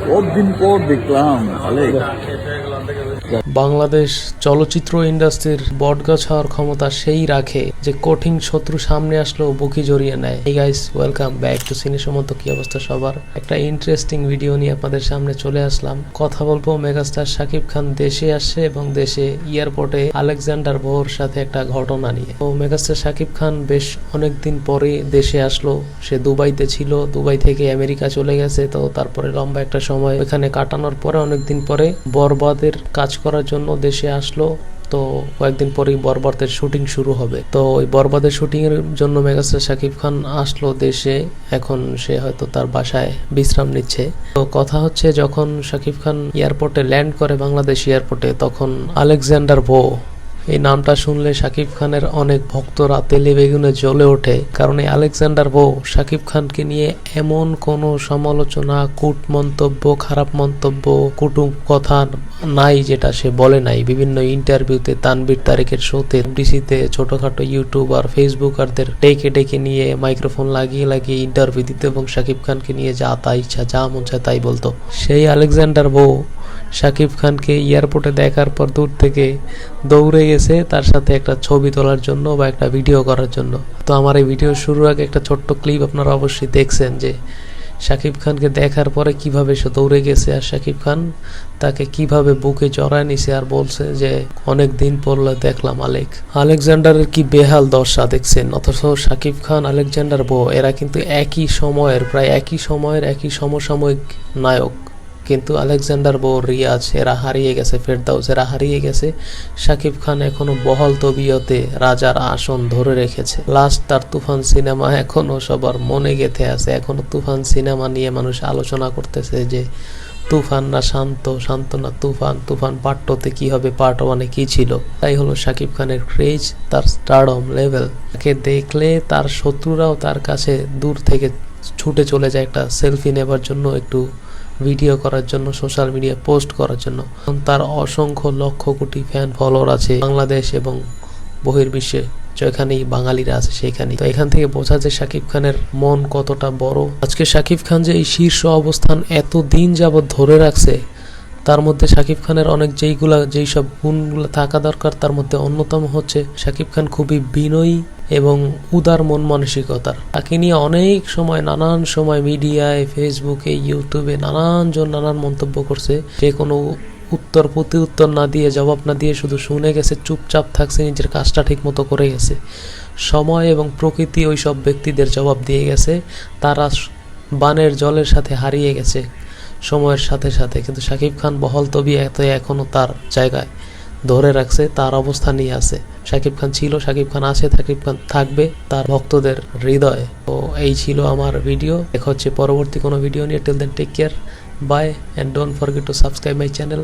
কতদিন পর দেখলাম আলেক। বাংলাদেশ চলচ্চিত্র ইন্ডাস্ট্রির বটগাছ হওয়ার ক্ষমতা সেই রাখে যে কঠিন শত্রু সামনে আসলেও বুকে জড়িয়ে নেয়। এই গাইস, ওয়েলকাম ব্যাক টু সিনে সুমন্ত। কি অবস্থা সবার? একটা ইন্টারেস্টিং ভিডিও নিয়ে আপনাদের সামনে চলে আসলাম। কথা বলবো মেগাস্টার শাকিব খান দেশে আসছে এবং দেশে এয়ারপোর্টে আলেকজান্ডার বোর সাথে একটা ঘটনা নিয়ে। তো মেগাস্টার শাকিব খান বেশ অনেকদিন পরে দেশে আসলো। সে দুবাইতে ছিল, দুবাই থেকে আমেরিকা চলে গেছে। তো তারপরে লম্বা একটা সময় এখানে কাটানোর পরে অনেকদিন পরে বরবাদের কাজ করার জন্য দেশে আসলো। তো কয়েকদিন পরেই বরবাদের শুটিং শুরু হবে। তো ওই বরবাদের শুটিং এর জন্য মেগাস্টার শাকিব খান আসলো দেশে। এখন সে হয়তো তার বাসায় বিশ্রাম নিচ্ছে। তো কথা হচ্ছে, যখন শাকিব খান এয়ারপোর্টে ল্যান্ড করে বাংলাদেশ এয়ারপোর্টে, তখন আলেকজান্ডার বো এই নামটা শুনলে শাকিব খানের অনেক ভক্তরা তেলে বেগুনে জ্বলে ওঠে। কারণ এই আলেকজান্ডার বো শাকিব খানকে নিয়ে এমন কোনো সমালোচনা, কূট মন্তব্য, খারাপ মন্তব্য, কুটুম কথা নাই যেটা সে বলে নাই। বিভিন্ন ইন্টারভিউতে, তানভীর তারেকের শোতে, ডিসিতে, ছোটখাটো ইউটিউবার, ফেসবুকারদের ডেকে ডেকে নিয়ে মাইক্রোফোন লাগিয়ে লাগিয়ে ইন্টারভিউ দিত এবং শাকিব খানকে নিয়ে যা তাই ইচ্ছা, যা মন চায় তাই বলতো। সেই আলেকজান্ডার বো শাকিব খানকে এয়ারপোর্টে দেখার পর দূর থেকে দৌড়ে গেছে তার সাথে একটা ছবি তোলার জন্য বা একটা ভিডিও করার জন্য। তো আমার এই ভিডিও শুরুর আগে একটা ছোট্ট ক্লিপ আপনারা অবশ্যই দেখছেন যে শাকিব খানকে দেখার পরে কিভাবে সে দৌড়ে গেছে আর শাকিব খান তাকে কিভাবে বুকে জড়ায় নিছে আর বলছে যে অনেক দিন পর দেখলাম আলেকজান্ডারের কি বেহাল দশা দেখছেন। অথচ শাকিব খান, আলেকজান্ডার বো এরা কিন্তু একই সময়ের, প্রায় একই সময়ের, একই সমসাময়িক নায়ক। কিন্তু আলেকজান্ডার বো, রিয়াজ এরা হারিয়ে গেছে, ফেরদাউস এরা হারিয়ে গেছে। শাকিব খান এখনো বহাল তবিয়তে রাজার আসন ধরে রেখেছে। লাস্ট তার তুফান সিনেমা এখনো সবার মনে গেঁথে আছে। এখনো তুফান সিনেমা নিয়ে মানুষ আলোচনা করতেছে যে তুফান না শান্ত, শান্ত না তুফান, তুফান পার্ট 2 কি হবে, পার্ট 1 কি ছিল। তাই হলো শাকিব খানের ক্রেজ, তার স্টারডম লেভেল। তাকে দেখলে তার শত্রুরাও তার কাছে দূর থেকে ছুটে চলে যায় একটা সেলফি নেবার জন্য, একটু ভিডিও করার জন্য, সোশ্যাল মিডিয়া পোস্ট করার জন্য। তার অসংখ্য লক্ষ কোটি ফ্যান ফলোয়ার আছে বাংলাদেশ এবং বহির্বিশ্বে, যেখানেই বাঙালিরা আছে সেইখানেই। তো এখান থেকে বোঝা যায় শাকিব খানের মন কতটা বড়। আজকে শাকিব খান যে এই শীর্ষ অবস্থান এত দিন যাবৎ ধরে রাখছে, তার মধ্যে শাকিব খানের অনেক যেই সব গুণগুলো থাকা দরকার, তার মধ্যে অন্যতম হচ্ছে শাকিব খান খুবই বিনয়ী এবং উদার মন মানসিকতার। তাকে নিয়ে অনেক সময়, নানান সময় মিডিয়ায়, ফেসবুকে, ইউটিউবে নানানজন নানান মন্তব্য করছে। সে কোনো প্রতি উত্তর না দিয়ে, জবাব না দিয়ে শুধু শুনে গেছে, চুপচাপ থাকছে, নিজের কাজটা ঠিক মতো করে গেছে। সময় এবং প্রকৃতি ওই সব ব্যক্তিদের জবাব দিয়ে গেছে। তারা বানের জলের সাথে হারিয়ে গেছে সময়ের সাথে সাথে। কিন্তু শাকিব খান বহাল তবিয়তে এখনো তার জায়গায় ধরে রাখছে, তার অবস্থান নিয়ে আছে। শাকিব খান ছিল, শাকিব খান আছে, শাকিব খান থাকবে তার ভক্তদের হৃদয়ে। তো এই ছিল আমার ভিডিও। দেখা হচ্ছে পরবর্তী কোনো ভিডিও নিয়ে। Till then take care, bye, and don't forget to subscribe my channel.